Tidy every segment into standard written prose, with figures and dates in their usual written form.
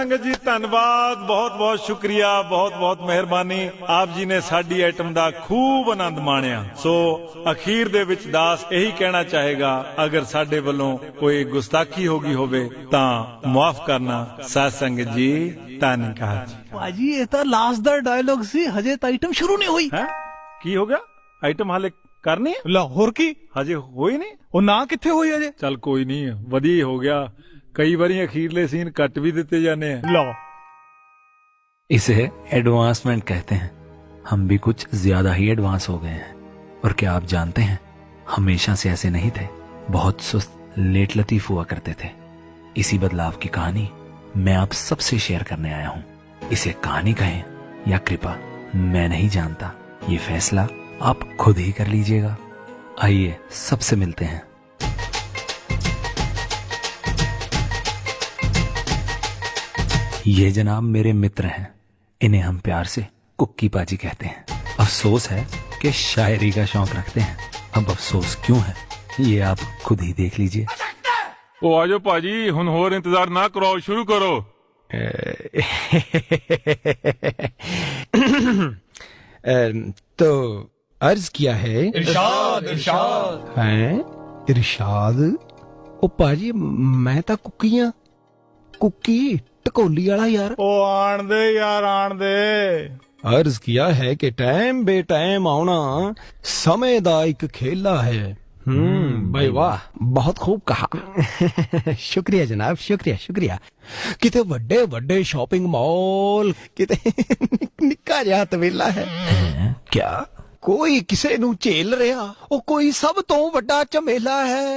ਸੰਗਤ ਜੀ ਧੰਨਵਾਦ, ਬਹੁਤ ਬਹੁਤ ਸ਼ੁਕਰੀਆ, ਬਹੁਤ ਬਹੁਤ ਮਿਹਰਬਾਨੀ। ਆਪ ਜੀ ਨੇ ਸਾਡੀ ਆਈਟਮ ਦਾ ਖੂਬ ਆਨੰਦ ਮਾਣਿਆ। ਸੋ ਅਖੀਰ ਦੇ ਵਿੱਚ ਦਾਸ ਇਹੀ ਕਹਿਣਾ ਚਾਹੇਗਾ, ਅਗਰ ਸਾਡੇ ਵੱਲੋਂ ਕੋਈ ਗੁਸਤਾਖੀ ਹੋ ਗਈ ਹੋਵੇ ਤਾਂ ਮੁਆਫ ਕਰਨਾ। ਸਾਧ ਸੰਗਤ ਜੀ ਧੰਨਵਾਦ। ਭਾਜੀ ਇਹ ਤਾਂ ਲਾਸਟ ਦਾ ਡਾਇਲੌਗ ਸੀ, ਹਜੇ ਤਾਂ ਆਈਟਮ ਸ਼ੁਰੂ ਨਹੀਂ ਹੋਈ। ਹੈ ਕੀ ਹੋ ਗਿਆ? ਆਈਟਮ ਹਾਲੇ ਕਰਨੀ ਹੈ? ਲਾਹੌਰ ਕੀ ਹਜੇ ਹੋਈ ਨਹੀਂ? ਉਹ ਨਾ ਕਿੱਥੇ ਹੋਈ ਅਜੇ? ਚੱਲ ਕੋਈ ਨਹੀਂ, ਵਧੀਆ ਹੀ ਹੋ ਗਿਆ। ਕਈ ਵਾਰੀ ਅਖੀਰਲੇ ਸੀਨ ਕੱਟ ਵੀ ਦਿੱਤੇ ਜਾਂਦੇ हैं। लो, इसे एडवांसमेंट कहते हैं। हम भी कुछ ज्यादा ही एडवांस हो गए हैं। और क्या आप जानते हैं, हमेशा से ऐसे नहीं थे। बहुत सुस्त, लेट लतीफ हुआ करते थे। इसी बदलाव की कहानी मैं आप सबसे शेयर करने आया हूँ। इसे कहानी कहें या कृपा, मैं नहीं जानता। ये फैसला आप खुद ही कर लीजिएगा। आइए सबसे मिलते हैं। ये जनाब मेरे मित्र हैं। इन्हें हम प्यार से कुक्की पाजी कहते हैं। अफसोस है कि शायरी का शौक रखते हैं। अब अफसोस क्यों है ये आप खुद ही देख लीजिए। ਉਹ ਆਜੋ ਭਾਜੀ, ਹੁਣ ਹੋਰ ਇੰਤਜ਼ਾਰ ਨਾ ਕਰੋ, ਸ਼ੁਰੂ ਕਰੋ। तो अर्ज किया है इरशाद इरशाद हैं इरशाद। ओ पाजी मैं तो कुकियां कुकी ढकोली वाला यार। ਉਹ ਆਣ ਦੇ ਯਾਰ, ਆਣ ਦੇ। अर्ज किया है कि टाइम बे टाइम आना समय दा एक खेला है। भाई वाह, बहुत खूब कहा। शुक्रिया जनाब, शुक्रिया शुक्रिया। किते वड्डे वड्डे शॉपिंग मॉल, किते निक्का जिहा तवेला है। क्या कोई किसे नू झेल रहा, ओ कोई सब तो वड्डा झमेला है।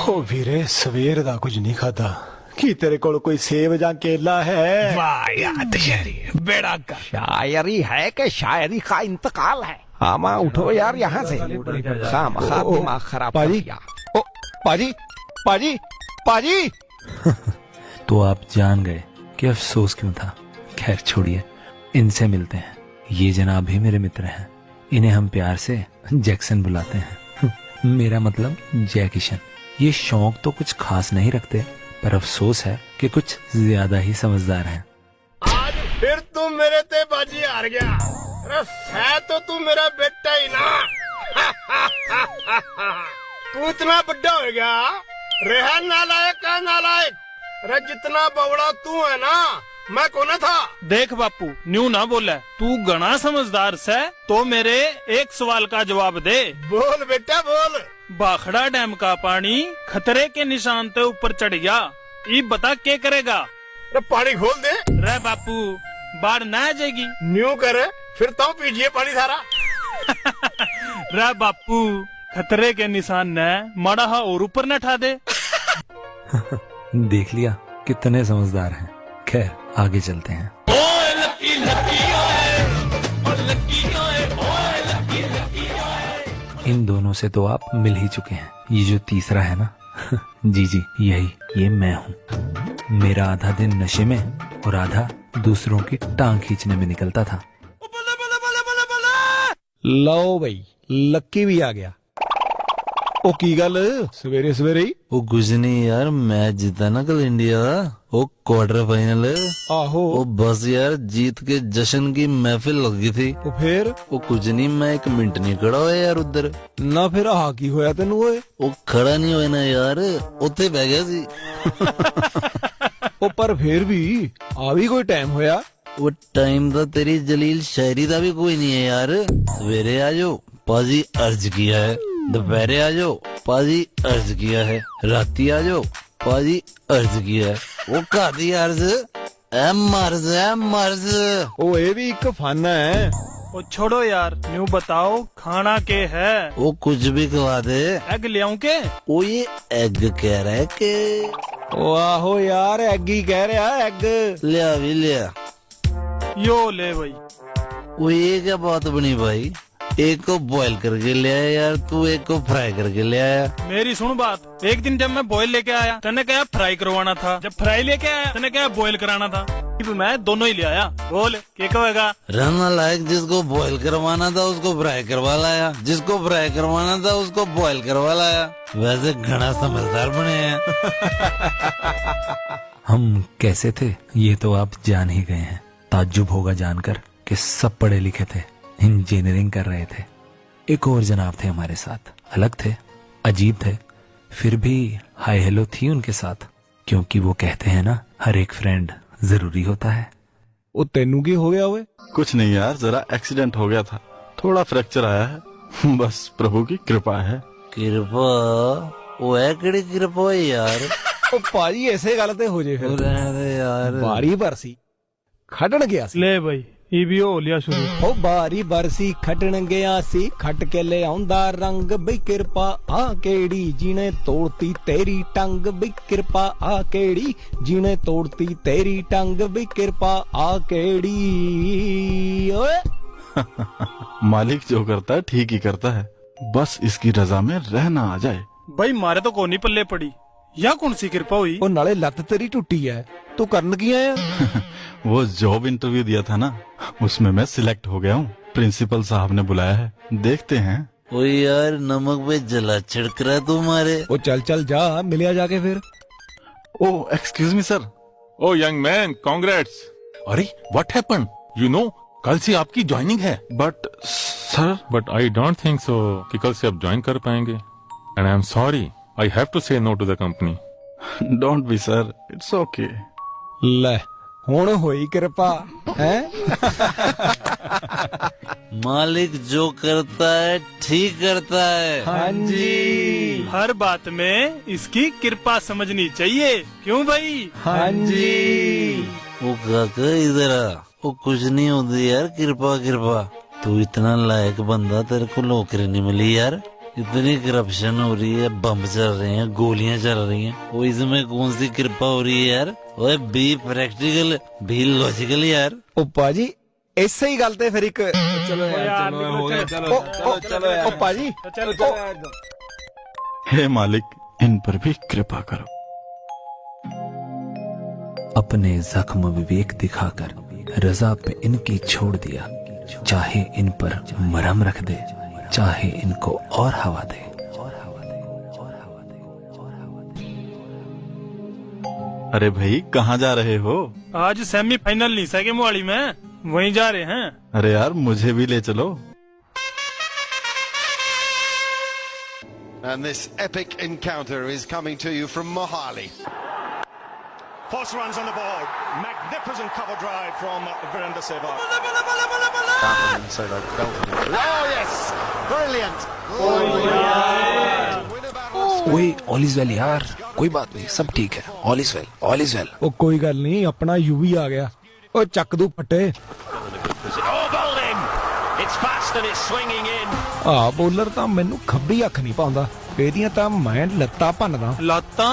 ओ वीरे सवेर दा कुछ नहीं खाता, की तेरे कोल कोई सेब जां केला है? वाह यार शायरी बेड़ा का। शायरी है कि शायरी का इंतकाल है? हाँ उठो यार यहाँ से, खाम दिमाग खराब कर दिया। ओ पाजी पाजी पाजी। तो आप जान गए कि अफसोस क्यों था। खैर छोड़िए, इनसे मिलते हैं। ये जनाब भी मेरे मित्र हैं। इन्हें हम प्यार से जैक्सन बुलाते हैं। मेरा मतलब जय किशन। ये शौक तो कुछ खास नहीं रखते, पर अफसोस है कि कुछ ज्यादा ही समझदार हैं। आज फिर तू मेरे ते बाजी हार गया। अरे है तो तू मेरा बेटा ही ना। तू इतना बड़ा हो गया, रहा नालायक का नालायक। अरे जितना बवड़ा तू है ना, मैं कौन था। देख बापू, न्यू ना बोला। तू घना समझदार से, तो मेरे एक सवाल का जवाब दे। बोल बेटा बोल। बाखड़ा डैम का पानी खतरे के निशान के ऊपर चढ़ गया। ये बता क्या करेगा। अरे पानी खोल दे। रे बापू, बाढ़ ना आ जाएगी। न्यू करे फिर तो पीजिए पानी सारा। रे बापू, खतरे के निशान ने माड़ा हा और ऊपर न ठा दे। देख लिया कितने समझदार हैं। खैर आगे चलते हैं। इन दोनों से तो आप मिल ही चुके हैं। ये जो तीसरा है ना, जी जी यही, ये मैं हूँ। मेरा आधा दिन नशे में और आधा दूसरों की टांग खींचने में निकलता था। लो भाई, लक्की भी आ गया। ओ की गल सवेरे सवेरे ही? वो कुछ नहीं यार, मैच जीता ना कल इंडिया का, वो क्वार्टर फाइनल। आहो। वो बस यार जीत के जश्न की महफिल लगी थी। तो फिर? वो कुछ नहीं, मैं एक मिनट नहीं खड़ा हुआ यार उधर। ना फिर आ की होया तेनू ओए? वो खड़ा नहीं हुआ ना यार, उत्थे बह गया सी। ओ पर फिर भी आ भी कोई टाइम होया? वो टाइम था तेरी जलील शायरी का भी कोई नहीं है यार। सवेरे आ जाओ, पाजी अर्ज किया है। दोपहरे आ जाओ, पाजी अर्ज किया है। राती आ जाओ, पाजी अर्ज किया है। वो कादी अर्ज है, मर्ज। ओ ये भी एक फन है। ओ छोड़ो यार, न्यू बताओ खाना के है। वो कुछ भी खवा दे। एग ले आऊं के? वो ये एग कह रहा है के? ओ आहो यार, एग ही कह रहा है, एग। लिया भी लिया। यो ले भाई। वो ये क्या बात बनी भाई? एक को बॉईल करके ले आया यार तू, एक को फ्राई करके ले आया। मेरी सुन बात, एक दिन जब मैं बॉयल लेके आया, तने कहा फ्राई करवाना था। जब फ्राई लेके आया, तने कहा बॉयल कराना था। मैं दोनों ही ले आया। बोल क्या कहेगा? रहना लायक, जिसको बॉईल करवाना था उसको फ्राई करवा लाया, जिसको फ्राई करवाना था उसको बॉईल करवा लाया। वैसे घना समझदार बने हैं। हम कैसे थे ये तो आप जान ही गए हैं। ताज्जुब होगा जानकर कि सब पढ़े लिखे थे, इंजीनियरिंग कर रहे थे। एक और जनाब थे हमारे साथ, अलग थे, अजीब थे, फिर भी हाय हेलो थी उनके साथ, क्योंकि वो कहते हैं ना हर एक फ्रेंड जरूरी होता है। ਉਹ ਤੈਨੂੰ ਕੀ ਹੋ ਗਿਆ ਓਏ? कुछ नहीं यार, जरा एक्सीडेंट हो गया था, थोड़ा फ्रैक्चर आया है, बस प्रभु की कृपा है। कृपा वो है किहड़ी कृपा है यार? ਉਹ ਭਾਜੀ ਐਸੇ ਗੱਲ ਤੇ ਹੋ ਜੇ वो ਫਿਰ। रहने दे यार। ਬਾਰੀ ਬਰਸੀ ਖੱਟਣ ਗਿਆ ਸੀ। ले भाई ये भी हो लिया शुरू। ਉਹ ਬਾਰੀ ਬਰਸੀ ਖੱਟਣ ਗਿਆ ਸੀ, ਖੱਟ ਕੇ ਲੈ ਆਉਂਦਾ ਰੰਗ ਬਈ ਕਿਰਪਾ ਆ ਕਿਹੜੀ ਜਿਹਨੇ ਤੋੜਤੀ ਤੇਰੀ ਟੰਗ ਬਈ ਕਿਰਪਾ ਆ ਕਿਹੜੀ ਜਿਹਨੇ ਤੋੜਤੀ ਤੇਰੀ ਟੰਗ ਬਈ ਕਿਰਪਾ ਆ ਕਿਹੜੀ ਓਏ। मालिक जो करता है ठीक ही करता है, बस इसकी रजा में रहना आ जाए। भाई मारे तो कोनी पल्ले पड़ी, या कौन सी कृपा हुई? ਉਹ ਨਾਲੇ ਲੱਤ ਤੇਰੀ ਟੁੱਟੀ ਐ, ਤੂੰ ਕਰਨ ਕੀ ਆਇਆ? वो जॉब इंटरव्यू दिया था ना, उसमें मैं सिलेक्ट हो गया हूँ। प्रिंसिपल साहब ने बुलाया है, देखते हैं। ओ यार नमक पे जला छिड़क रहा है तुम्हारे। ਉਹ ਚੱਲ ਚੱਲ ਜਾ, ਮਿਲਿਆ ਜਾ ਕੇ ਫਿਰ। Oh excuse me sir. Oh young man, congrats. अरे व्हाट हैपन? यू नो कल से आपकी ज्वाइनिंग है। But sir. But I don't think so कि कल से आप ज्वाइन कर पाएंगे, and I am sorry, I have to say no to the company. Don't be sir, it's okay. ਲੈ ਹੁਣ ਹੋਈ ਕਿਰਪਾ ਹੈ। मालिक जो करता है ठीक करता है। ਹਾਂਜੀ हर बात में इसकी कृपा समझनी चाहिए, क्यों भाई? ਹਾਂਜੀ। वो काका इधर आ। वो कुछ नहीं होती यार, कृपा कृपा। तू इतना लायक बंदा, तेरे को नौकरी नहीं मिली यार। इतनी करप्शन हो रही है, बम चल रहे हैं, गोलियां चल रही हैं, वो इसमें कौन सी कृपा हो रही है यार? ओए बी प्रैक्टिकल बी लॉजिकल यार। ਉਹ ਭਾਜੀ ਇਸੇ ਹੀ ਗੱਲ ਤੇ ਫਿਰ ਇੱਕ ਚਲੋ ਯਾਰ ਹੋ ਗਿਆ। ਚਲੋ ਯਾਰ। ਉਹ ਭਾਜੀ हे मालिक, इन पर भी कृपा करो। अपने जख्म विवेक दिखाकर रजा पे इनकी छोड़ दिया, चाहे इन पर मरहम रख दे, चाहे इनको और हवा दे। अरे भाई कहाँ जा रहे हो? आज सेमीफाइनल नहीं सके मोहाली में, वहीं जा रहे हैं। अरे यार मुझे भी ले चलो। And this epic encounter is coming to you from Mohali. Foss runs on the board. Magnificent cover drive from Virender Sehwag. Oh yes, brilliant. ओए ऑल इज वेल यार, कोई बात नहीं, सब ठीक है, all is well, all is well. ਉਹ ਕੋਈ ਗੱਲ ਨਹੀਂ, ਆਪਣਾ ਯੂਵੀ ਆ ਗਿਆ। ਉਹ ਚੱਕ ਦੂ ਪੱਟੇ। Oh, bowled in. It's fast and it's swinging in. ਆ ਬੋਲਰ ਤਾਂ ਮੈਨੂੰ ਖੱਬੀ ਅੱਖ ਨਹੀਂ ਪਾਉਂਦਾ, ਇਹਦੀਆਂ ਤਾਂ ਮੈਂ ਲੱਤਾਂ ਭੰਨਦਾ। लाता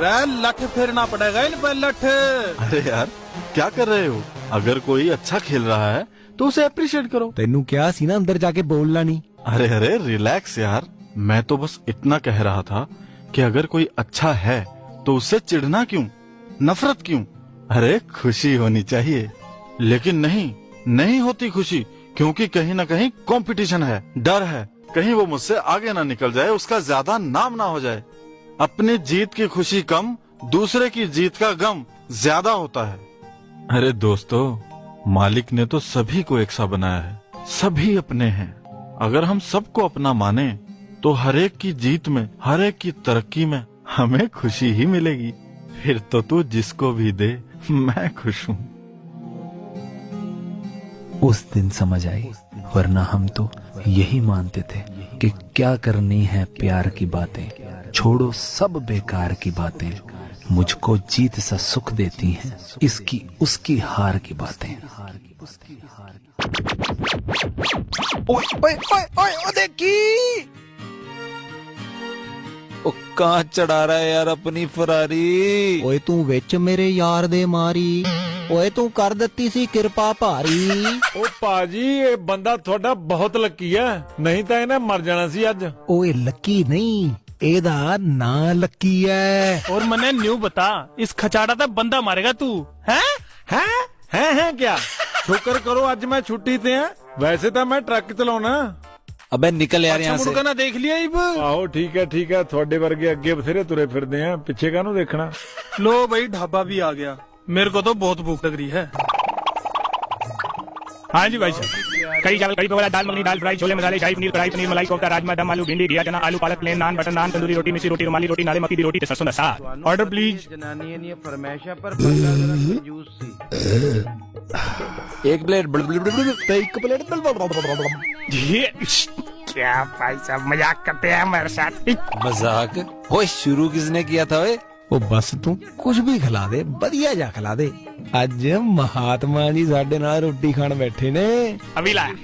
रे लठ फेरना पड़ेगा इन पर लठ। अरे यार क्या कर रहे हो? अगर कोई अच्छा खेल रहा है तो उसे अप्रिशिएट करो। ਤੈਨੂੰ ਕਿਹਾ ਸੀ ਨਾ ਅੰਦਰ ਜਾ ਕੇ ਬੋਲਣਾ ਨਹੀਂ। अरे अरे रिलैक्स यार, मैं तो बस इतना कह रहा था कि अगर कोई अच्छा है तो उससे चिढ़ना क्यों, नफरत क्यों? अरे खुशी होनी चाहिए। लेकिन नहीं होती खुशी, क्योंकि कहीं ना कहीं कंपटीशन है, डर है कहीं वो मुझसे आगे ना निकल जाए, उसका ज्यादा नाम ना हो जाए। अपनी जीत की खुशी कम, दूसरे की जीत का गम ज्यादा होता है। अरे दोस्तों, मालिक ने तो सभी को एक सा बनाया है, सभी अपने हैं। अगर हम सबको अपना माने तो हर एक की जीत में, हर एक की तरक्की में हमें खुशी ही मिलेगी। फिर तो तू जिसको भी दे मैं खुश हूँ। उस दिन समझ आई, वरना हम तो यही मानते थे कि क्या करनी है प्यार की बातें, छोड़ो सब बेकार की बातें, मुझको जीत सा सुख देती हैं इसकी उसकी हार की बातें। ਓਏ ਓਏ ਓਏ ਓਏ ਉਹ ਦੇਖੀ। ਉਹ ਕਹਾਂ ਚੜਾ ਰਹਾ ਹੈ ਯਾਰ ਆਪਣੀ ਫਰਾਰੀ। ਓਏ ਤੂੰ ਵਿੱਚ ਮੇਰੇ ਯਾਰ ਦੇ ਮਾਰੀ। ਓਏ ਤੂੰ ਕਰ ਦਿੱਤੀ ਸੀ ਕਿਰਪਾ ਭਾਰੀ। ਉਹ ਭਾਜੀ ਇਹ ਬੰਦਾ ਤੁਹਾਡਾ ਬਹੁਤ ਲੱਕੀ ਹੈ, ਨਹੀਂ ਤਾਂ ਇਹਨੇ ਮਰ ਜਾਣਾ ਸੀ ਅੱਜ। ਓਏ ਲੱਕੀ ਨਹੀਂ, ਇਹਦਾ ਨਾਂ ਲੱਕੀ ਐ। और मने न्यू बता, इस खचाड़ा था बंदा मारेगा तू हैं? हैं क्या? शुक्र करो ਅੱਜ ਮੈਂ ਛੁੱਟੀ ਤੇ ਆ, ਵੈਸੇ ਤਾਂ ਮੈਂ ਟਰੱਕ ਚਲਾਉਣਾ। अबे निकल यार यहाँ से। मुड़का ना देख लिया इब। ਆਹੋ ਠੀਕ ਹੈ ਤੁਹਾਡੇ ਵਰਗੇ ਅੱਗੇ ਬਥੇਰੇ ਤੁਰੇ ਫਿਰਦੇ ਆ, ਪਿੱਛੇ ਕਾਹਨੂੰ ਦੇਖਣਾ। लो भाई ढाबा भी आ गया, मेरे को तो बहुत भूख लग रही है। हाँ जी भाई साहब, कड़ी चावल, कड़ी पकौड़ा, दाल मखनी, दाल फ्राई, छोले मसाले, शाही पनीर, कढ़ाई पनीर, मलाई कोफ्ता, राजमा दम, आलू भिंडी, घिया चना, आलू पालक, प्लेन नान, बटर नान, तंदूरी रोटी, मिर्ची रोटी, रुमाली रोटी, नाले मक्की दी रोटी, सरसों दा साग। Order please. एक प्लेट एक प्लेट क्या भाई साहब मजाक करते हैं हमारे साथ। मजाक। ओए शुरू किसने किया था? ओए ਉਹ ਬਸ ਤੂੰ ਕੁਝ ਵੀ ਖਿਲਾ ਦੇ, ਵਧੀਆ ਜਾ ਖਿਲਾ ਦੇ। ਅੱਜ महात्मा जी ਸਾਡੇ ਨਾਲ ਰੋਟੀ ਖਾਣ ਬੈਠੇ ਨੇ। अभी लाया।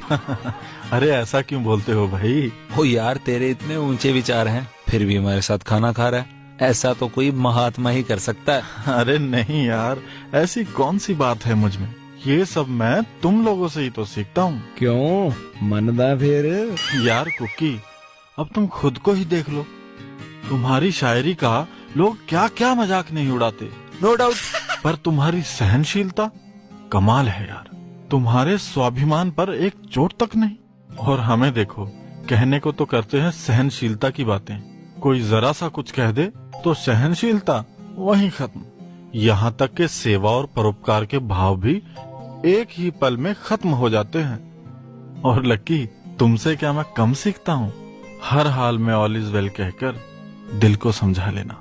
अरे ऐसा क्यों बोलते हो भाई? ओ यार, तेरे इतने ऊंचे विचार हैं, फिर भी हमारे साथ खाना खा रहा है। ऐसा तो कोई महात्मा ही कर सकता है। अरे नहीं यार, ऐसी कौन सी बात है मुझ में? ये सब मैं तुम लोगों से ही तो सीखता हूँ। क्यों मनदा फिर? यार कुकी, अब तुम खुद को ही देख लो, तुम्हारी शायरी का लोग क्या क्या मजाक नहीं उड़ाते। No doubt. पर तुम्हारी सहनशीलता कमाल है यार। तुम्हारे स्वाभिमान पर एक चोट तक नहीं। और हमें देखो, कहने को तो करते हैं सहनशीलता की बातें, कोई जरा सा कुछ कह दे तो सहनशीलता वहीं खत्म। यहाँ तक के सेवा और परोपकार के भाव भी एक ही पल में खत्म हो जाते हैं। और लकी, तुमसे क्या मैं कम सीखता हूँ? हर हाल में ऑल इज वेल कहकर दिल को समझा लेना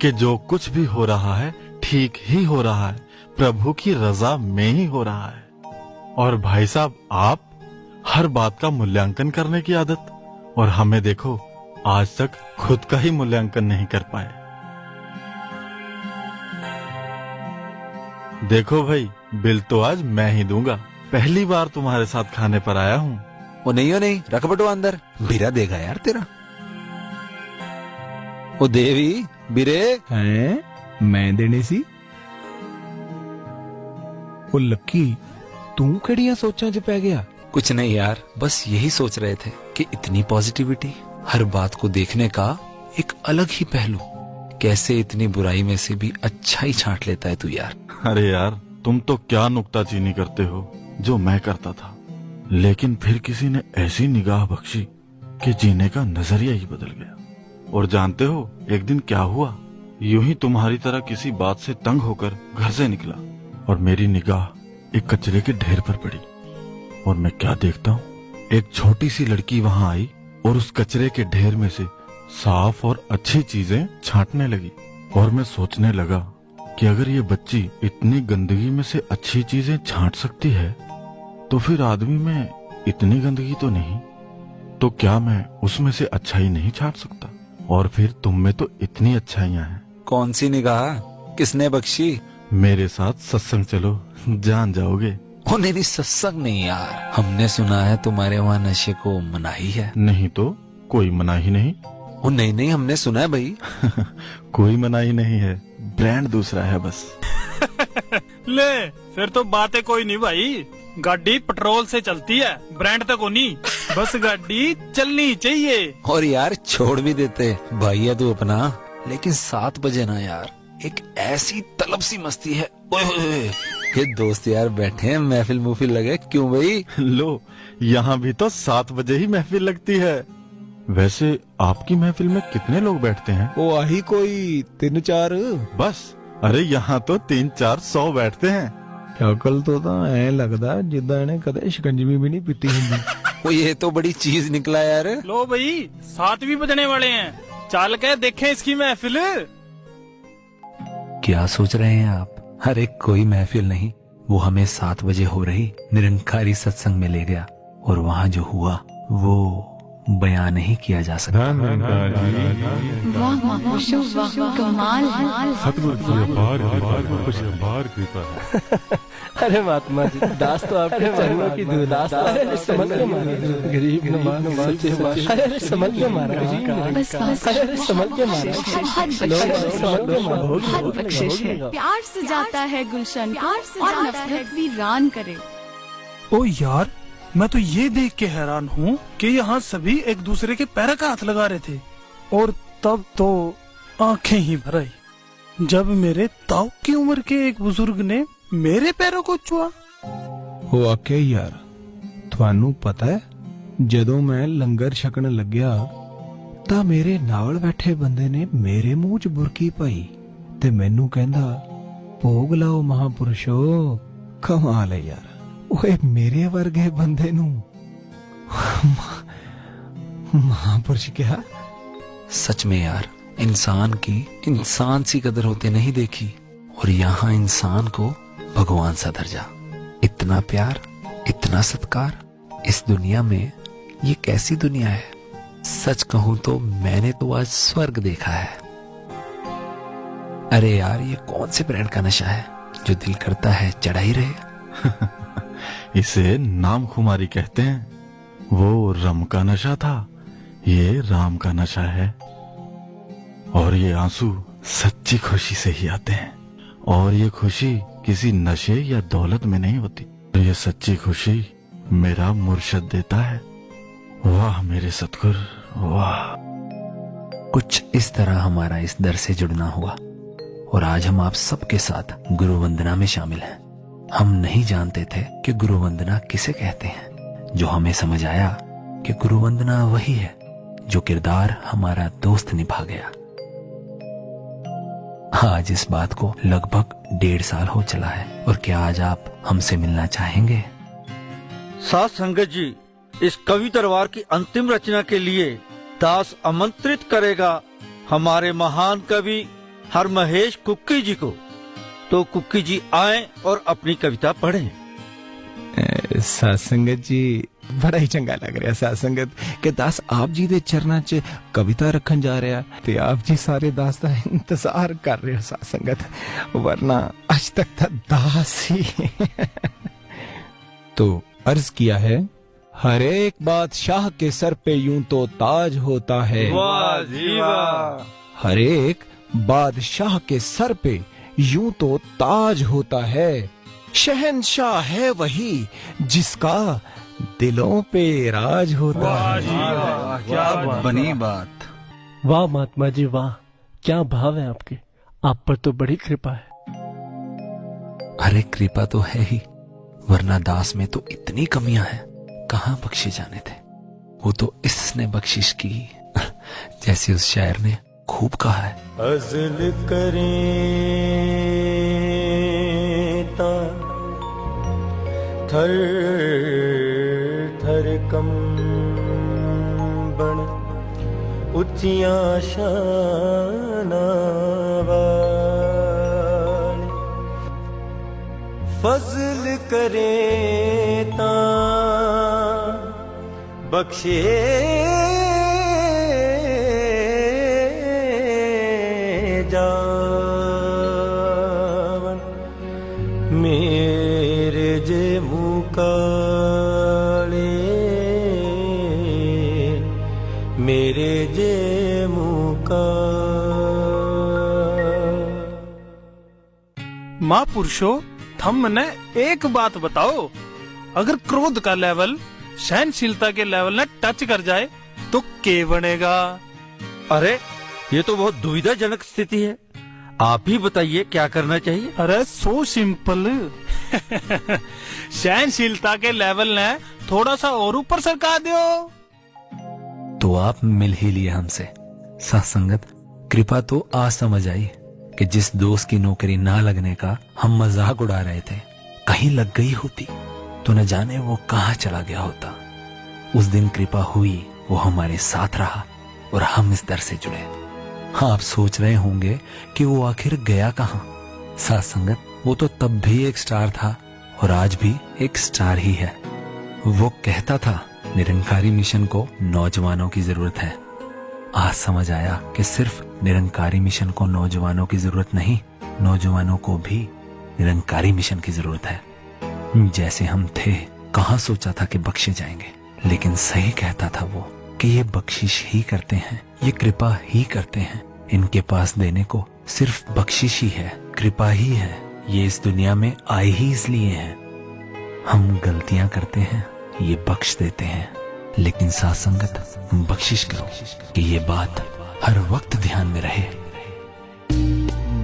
कि जो कुछ भी हो रहा है ठीक ही हो रहा है, प्रभु की रजा में ही हो रहा है। और भाई साहब, आप हर बात का मूल्यांकन करने की आदत, और हमें देखो आज तक खुद का ही मूल्यांकन नहीं कर पाए। देखो भाई, बिल तो आज मैं ही दूंगा, पहली बार तुम्हारे साथ खाने पर आया हूँ। ओ नहीं, रख बटो अंदर, बिरा देगा यार तेरा। ओ देवी बिरे हैं? मैं देने सी? ਉਹ ਲੱਕੀ, ਤੂੰ ਕਿਹੜੀਆਂ ਸੋਚਾਂ 'ਚ ਪੈ ਗਿਆ? कुछ नहीं यार, बस यही सोच रहे थे कि इतनी पॉजिटिविटी, हर बात को देखने का एक अलग ही पहलू, कैसे इतनी बुराई में से भी अच्छा ही छांट लेता है तू यार। अरे यार, तुम तो क्या नुक्ताचीनी करते हो जो मैं करता था, लेकिन फिर किसी ने ऐसी निगाह बख्शी कि जीने का नजरिया ही बदल गया। और जानते हो एक दिन क्या हुआ? यूं ही तुम्हारी तरह किसी बात से तंग होकर घर से निकला और मेरी निगाह एक कचरे के ढेर पर पड़ी, और मैं क्या देखता हूँ, एक छोटी सी लड़की वहाँ आई और उस कचरे के ढेर में से साफ और अच्छी चीजें छांटने लगी। और मैं सोचने लगा कि अगर ये बच्ची इतनी गंदगी में से अच्छी चीजें छांट सकती है, तो फिर आदमी में इतनी गंदगी तो नहीं, तो क्या मैं उसमें से अच्छाई नहीं छांट सकता? और फिर तुम में तो इतनी अच्छाइयाँ हैं। कौन सी निगाह? किसने बख्शी? मेरे साथ सत्संग चलो, जान जाओगे। ओ नहीं, सत्संग नहीं यार, हमने सुना है तुम्हारे वहाँ नशे को मनाही है। नहीं तो कोई मनाही नहीं। ओ नहीं, हमने सुना है भाई। कोई मनाही नहीं है, ब्रांड दूसरा है बस। ले फिर तो बातें कोई नहीं भाई, गाड़ी पेट्रोल से चलती है, ब्रांड तक को नहीं, बस गाड़ी चलनी चाहिए। और यार छोड़ भी देते भाई है तू अपना, लेकिन 7 बजे ना यार एक ऐसी तलब सी मस्ती है, ओए होए, कि दोस्त यार बैठे हैं, महफिल मुफिल लगे। क्यों भाई? लो, यहाँ भी तो 7 बजे ही महफिल लगती है। वैसे आपकी महफिल में कितने लोग बैठते हैं? ਉਹ ਆਹੀ ਕੋਈ 3-4 बस। अरे यहाँ तो 300-400 बैठते हैं। ਸ਼ਕਲ ਤੋਂ ਤਾਂ ਐ ਲੱਗਦਾ ਜਿੱਦਾਂ ਇਹਨੇ ਕਦੇ ਸ਼ਿਕੰਜਵੀ ਵੀ ਨਹੀਂ ਪੀਤੀ ਹੁੰਦੀ। वो ये तो बड़ी चीज निकला यार। लो भाई 7 भी बजने वाले हैं, चल के देखें इसकी महफिल। क्या सोच रहे हैं आप? अरे कोई महफिल नहीं, वो हमें 7 बजे हो रही निरंकारी सत्संग में ले गया, और वहाँ जो हुआ वो बयान नहीं किया जा सकता। वाह माशो वाह, कमाल है। सतगुरु की अपार कृपा है। अरे महात्मा जी, दास तो आपके चरणों की धूल। समझ के मारा, गरीब नवाज सच्चे बादशाह। अरे समझ के मारा, बस समझ के मारा, हद बख्शिश है। प्यार सजाता है गुलशन और नफरत वीरान करे। ओ यार, मैं तो ये देख के हैरान हूँ कि यहाँ सभी एक दूसरे के पैर का हाथ लगा रहे थे, और तब तो आंखें ही भर आई जब मेरे ताऊ की उम्र के एक बुजुर्ग ने मेरे पैरों को छुआ। ਉਹ ਆਖਿਆ ਯਾਰ, ਤੁਹਾਨੂੰ ਪਤਾ ਹੈ ਜਦੋਂ ਮੈਂ ਲੰਗਰ ਛਕਣ ਲੱਗਿਆ ਤਾਂ ਮੇਰੇ ਨਾਲ ਬੈਠੇ ਬੰਦੇ ਨੇ ਮੇਰੇ ਮੂੰਹ 'ਚ ਬੁਰਕੀ ਪਾਈ ਤੇ ਮੈਨੂੰ ਕਹਿੰਦਾ ਭੋਗ ਲਾਓ ਮਹਾਪੁਰਸ਼ੋ। ਕਮਾਲ ਹੈ ਯਾਰ, ਓਏ ਮੇਰੇ ਵਰਗੇ ਬੰਦੇ ਨੂੰ महापुरुष क्या? सच में यार, इंसान की इंसान सी कदर होते नहीं देखी, और यहाँ इंसान को भगवान सा दर्जा। इतना प्यार, इतना सत्कार, इस दुनिया में ये कैसी दुनिया है? सच कहूं तो मैंने तो आज स्वर्ग देखा है। अरे यार, ये कौन से ब्रांड का नशा है जो दिल करता है चढ़ा ही रहे? इसे नाम खुमारी कहते हैं। वो रम का नशा था, ये राम का नशा है। और ये आंसू सच्ची खुशी से ही आते हैं, और ये खुशी किसी नशे या दौलत में नहीं होती। तो ये सच्ची खुशी मेरा मुर्शद देता है। वाह मेरे सतगुर, वाह। कुछ इस तरह हमारा इस दर से जुड़ना हुआ, और आज हम आप सबके साथ गुरु वंदना में शामिल हैं। हम नहीं जानते थे कि गुरु वंदना किसे कहते हैं। जो हमें समझ आया कि गुरु वंदना वही है जो किरदार हमारा दोस्त निभा गया। आज इस बात को लगभग 1.5 साल हो चला है, और क्या आज आप हमसे मिलना चाहेंगे? साथ संगत जी, इस कवि दरबार की अंतिम रचना के लिए दास आमंत्रित करेगा हमारे महान कवि हरमहेश कुक्की जी को। तो कुक्की जी आए और अपनी कविता पढ़ें। सत्संगत जी, बड़ा ही चंगा लग रहा साथ संगत के दास आप जी दे चरणा च कविता रखन जा रहा ते आप जी सारे दास का इंतजार कर रहे हो साथ संगत, वरना आज तक था दास ही। तो अर्ज किया है, हर एक बादशाह के सर पे यूं तो ताज होता है। वाह जी वाह। हर एक बादशाह के सर पे यूं तो ताज होता है। शहंशाह है वही जिसका दिलों पे राज होता है। क्या बनी बात। वाह महात्मा जी वाह, क्या भाव है आपके, आप पर तो बड़ी कृपा है। अरे कृपा तो है ही, वरना दास में तो इतनी कमियां हैं, कहाँ बख्शे जाने थे। वो तो इसने बख्शिश की, जैसे उस शायर ने खूब कहा है। अज़ल करें ता थर थर कंबन उच्चियां शानां वाले। फज़ल करें ता बख्शे जावन मेरे जे मुकाले, मेरे जे मुका। महापुरुषो, थम ने एक बात बताओ, अगर क्रोध का लेवल सहनशीलता के लेवल ने टच कर जाए तो क्या बनेगा? अरे ये तो बहुत दुविधाजनक स्थिति है, आप ही बताइए क्या करना चाहिए। अरे सो सिंपल। सहनशीलता के लेवल ने थोड़ा सा और ऊपर सरका दो। तो आप मिल ही लिए हमसे। सत्संगत, कृपा तो आज समझ आई कि जिस दोस्त की नौकरी ना लगने का हम मजाक उड़ा रहे थे, कहीं लग गई होती तो न जाने वो कहाँ चला गया होता। उस दिन कृपा हुई, वो हमारे साथ रहा और हम इस दर से जुड़े। हाँ, आप सोच रहे होंगे कि वो आखिर गया कहाँ। सत्संगत, वो तो तब भी एक स्टार था और आज भी एक स्टार ही है। वो कहता था निरंकारी मिशन को नौजवानों की जरूरत है। आज समझ आया कि सिर्फ निरंकारी मिशन को नौजवानों की जरूरत नहीं, नौजवानों को भी निरंकारी मिशन की जरूरत है। जैसे हम थे, कहाँ सोचा था कि बख्शे जाएंगे, लेकिन सही कहता था वो कि ये बख्शिश ही करते हैं, ये कृपा ही करते हैं। इनके पास देने को सिर्फ बख्शिश ही है, कृपा ही है। ये इस दुनिया में आए ही इसलिए हैं। हम गलतियां करते हैं, ये बख्श देते हैं, लेकिन साथ संगत बख्शिश करो कि ये बात हर वक्त ध्यान में रहे।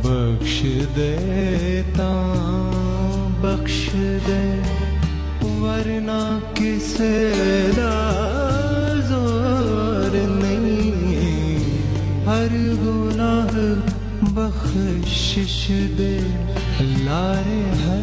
बख्श देता बख्श दे वरना किसे दा जोर नहीं, हर गुनाह बख्शिश दे लारे है